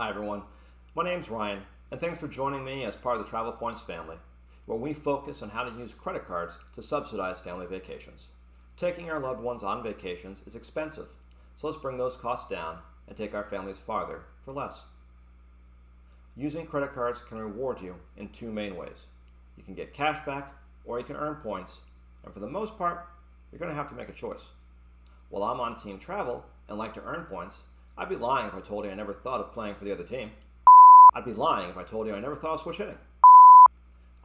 Hi everyone, my name's Ryan, and thanks for joining me as part of the Travel Points family, where we focus on how to use credit cards to subsidize family vacations. Taking our loved ones on vacations is expensive, so let's bring those costs down and take our families farther for less. Using credit cards can reward you in two main ways. You can get cash back, or you can earn points, and for the most part, you're going to have to make a choice. While I'm on team travel and like to earn points, I'd be lying if I told you I never thought of playing for the other team. I'd be lying if I told you I never thought of switch hitting.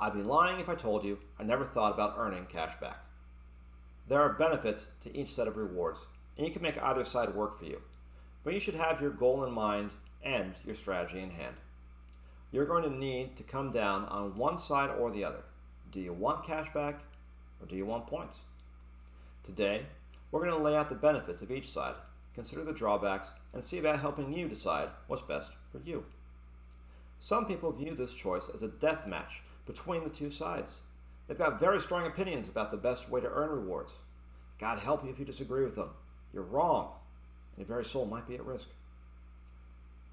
I'd be lying if I told you I never thought about earning cash back. There are benefits to each set of rewards, and you can make either side work for you, but you should have your goal in mind and your strategy in hand. You're going to need to come down on one side or the other. Do you want cash back, or do you want points? Today, we're going to lay out the benefits of each side, consider the drawbacks, and see about helping you decide what's best for you. Some people view this choice as a death match between the two sides. They've got very strong opinions about the best way to earn rewards. God help you if you disagree with them. You're wrong, and your very soul might be at risk.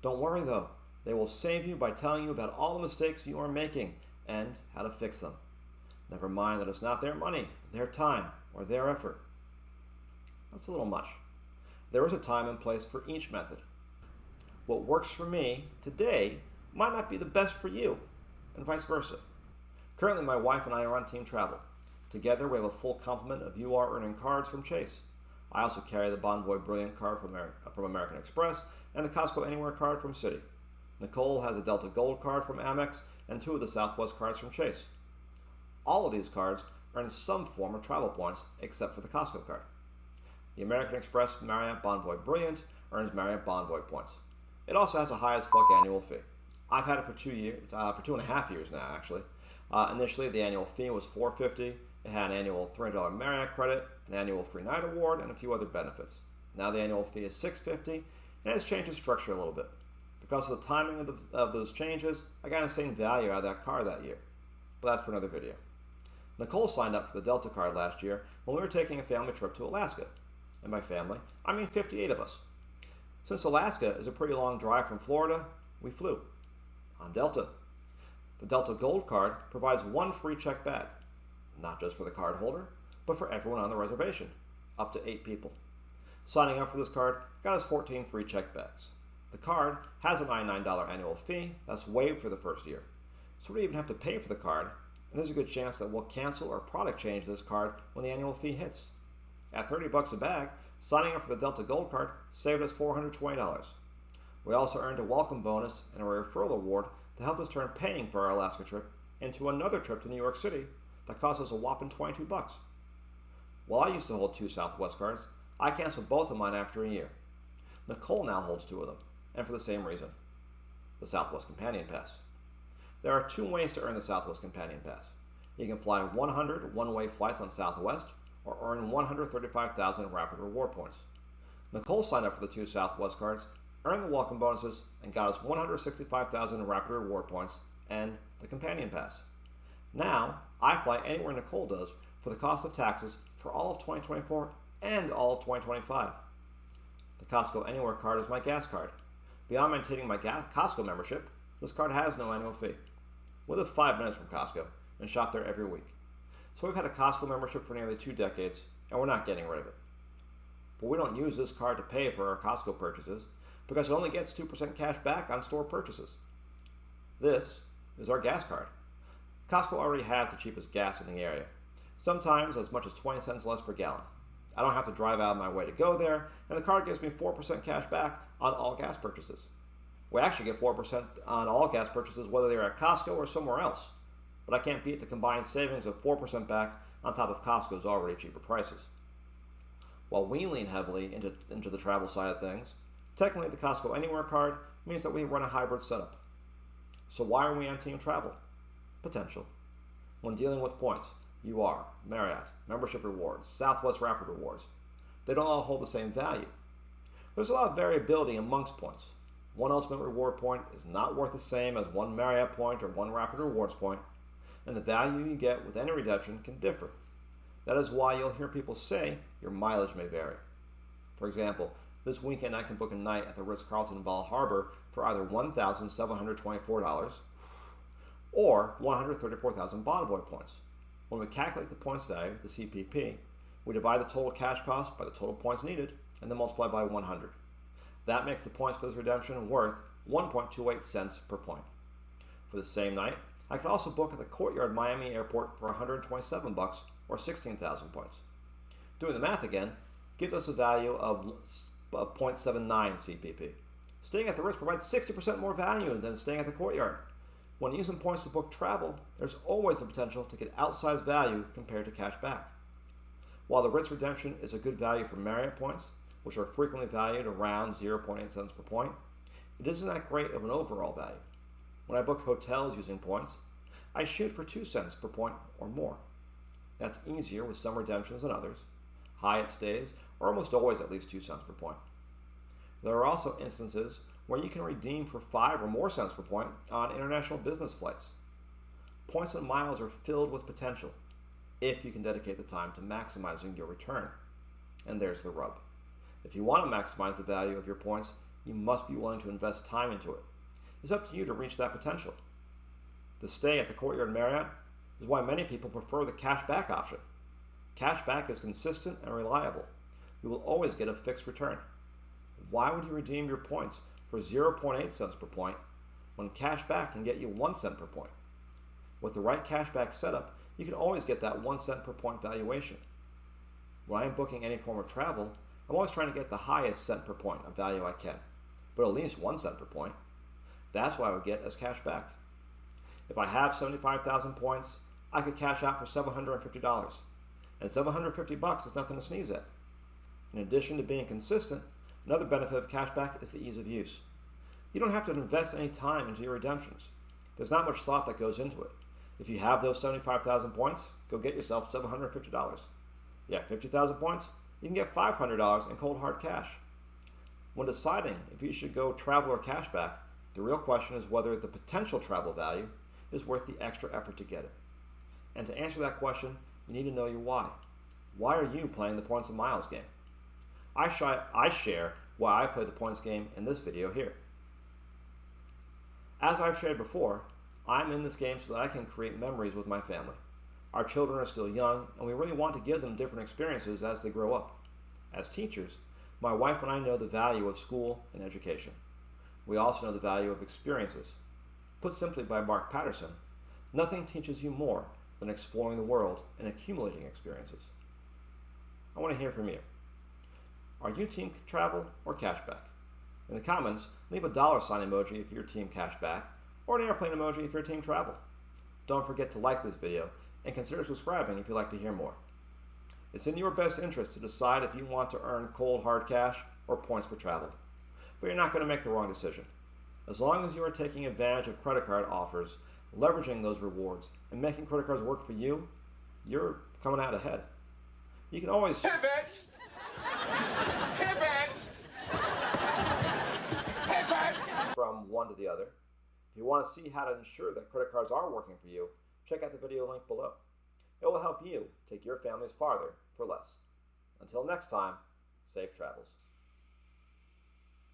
Don't worry though, they will save you by telling you about all the mistakes you are making and how to fix them. Never mind that it's not their money, their time, or their effort. That's a little much. There is a time and place for each method. What works for me today might not be the best for you, and vice versa. Currently, my wife and I are on team travel. Together, we have a full complement of UR earning cards from Chase. I also carry the Bonvoy Brilliant card from American Express and the Costco Anywhere card from Citi. Nicole has a Delta Gold card from Amex and two of the Southwest cards from Chase. All of these cards earn some form of travel points except for the Costco card. The American Express Marriott Bonvoy Brilliant earns Marriott Bonvoy points. It also has a high as fuck annual fee. I've had it for 2.5 years now, actually. Initially, the annual fee was $450. It had an annual $300 Marriott credit, an annual free night award, and a few other benefits. Now the annual fee is $650, and it's changed its structure a little bit. Because of the timing of those changes, I got insane value out of that card that year. But that's for another video. Nicole signed up for the Delta card last year when we were taking a family trip to Alaska. And by family, I mean 58 of us. Since Alaska is a pretty long drive from Florida, we flew on Delta. The Delta Gold card provides one free check bag, not just for the card holder, but for everyone on the reservation, up to 8 people. Signing up for this card got us 14 free check bags. The card has a $99 annual fee that's waived for the first year, so we don't even have to pay for the card, and there's a good chance that we'll cancel or product change this card when the annual fee hits. At $30 a bag, signing up for the Delta Gold card saved us $420. We also earned a welcome bonus and a referral award to help us turn paying for our Alaska trip into another trip to New York City that cost us a whopping $22. While I used to hold 2 Southwest cards, I canceled both of mine after a year. Nicole now holds 2 of them, and for the same reason, the Southwest Companion Pass. There are 2 ways to earn the Southwest Companion Pass. You can fly 100 one-way flights on Southwest, or earn 135,000 rapid reward points. Nicole signed up for the 2 Southwest cards, earned the welcome bonuses, and got us 165,000 rapid reward points and the Companion Pass. Now, I fly anywhere Nicole does for the cost of taxes for all of 2024 and all of 2025. The Costco Anywhere card is my gas card. Beyond maintaining my Costco membership, this card has no annual fee. We live 5 minutes from Costco and shop there every week. So we've had a Costco membership for nearly 2 decades, and we're not getting rid of it. But we don't use this card to pay for our Costco purchases because it only gets 2% cash back on store purchases. This is our gas card. Costco already has the cheapest gas in the area, sometimes as much as 20 cents less per gallon. I don't have to drive out of my way to go there, and the card gives me 4% cash back on all gas purchases. We actually get 4% on all gas purchases whether they're at Costco or somewhere else. But I can't beat the combined savings of 4% back on top of Costco's already cheaper prices. While we lean heavily into the travel side of things, technically the Costco Anywhere card means that we run a hybrid setup. So why are we on team travel? Potential. When dealing with points, UR, Marriott, membership rewards, Southwest Rapid rewards, they don't all hold the same value. There's a lot of variability amongst points. One ultimate reward point is not worth the same as one Marriott point or one Rapid rewards point, and the value you get with any redemption can differ. That is why you'll hear people say your mileage may vary. For example, This weekend I can book a night at the Ritz-Carlton Bal Harbor for either $1,724 or 134,000 Bonvoy points. When we calculate the points value, the CPP, we divide the total cash cost by the total points needed and then multiply by 100. That makes the points for this redemption worth 1.28 cents per point. For the same night, I could also book at the Courtyard Miami Airport for $127 or 16,000 points. Doing the math again gives us a value of 0.79 CPP. Staying at the Ritz provides 60% more value than staying at the Courtyard. When using points to book travel, there's always the potential to get outsized value compared to cash back. While the Ritz redemption is a good value for Marriott points, which are frequently valued around 0.8 cents per point, it isn't that great of an overall value. When I book hotels using points, I shoot for 2 cents per point or more. That's easier with some redemptions than others. Hyatt stays are almost always at least 2 cents per point. There are also instances where you can redeem for 5 or more cents per point on international business flights. Points and miles are filled with potential if you can dedicate the time to maximizing your return. And there's the rub. If you want to maximize the value of your points, you must be willing to invest time into it. It's up to you to reach that potential. The stay at the Courtyard Marriott is why many people prefer the cashback option. Cashback is consistent and reliable. You will always get a fixed return. Why would you redeem your points for 0.8 cents per point when cashback can get you 1 cent per point? With the right cashback setup, you can always get that 1 cent per point valuation. When I am booking any form of travel, I'm always trying to get the highest cent per point of value I can, but at least 1 cent per point. That's what I would get as cashback. If I have 75,000 points, I could cash out for $750, and $750 is nothing to sneeze at. In addition to being consistent, another benefit of cashback is the ease of use. You don't have to invest any time into your redemptions. There's not much thought that goes into it. If you have those 75,000 points, go get yourself $750. You have 50,000 points, you can get $500 in cold hard cash. When deciding if you should go travel or cashback, the real question is whether the potential travel value is worth the extra effort to get it. And to answer that question, you need to know your why. Why are you playing the points and miles game? I share why I play the points game in this video here. As I've shared before, I'm in this game so that I can create memories with my family. Our children are still young, and we really want to give them different experiences as they grow up. As teachers, my wife and I know the value of school and education. We also know the value of experiences. Put simply by Mark Patterson, nothing teaches you more than exploring the world and accumulating experiences. I want to hear from you. Are you team travel or cashback? In the comments, leave a $sign emoji if you're team cashback, or an airplane emoji if you're team travel. Don't forget to like this video and consider subscribing if you'd like to hear more. It's in your best interest to decide if you want to earn cold hard cash or points for travel. But you're not going to make the wrong decision. As long as you are taking advantage of credit card offers, leveraging those rewards, and making credit cards work for you, you're coming out ahead. You can always pivot! From one to the other. If you want to see how to ensure that credit cards are working for you, check out the video link below. It will help you take your families farther for less. Until next time, safe travels.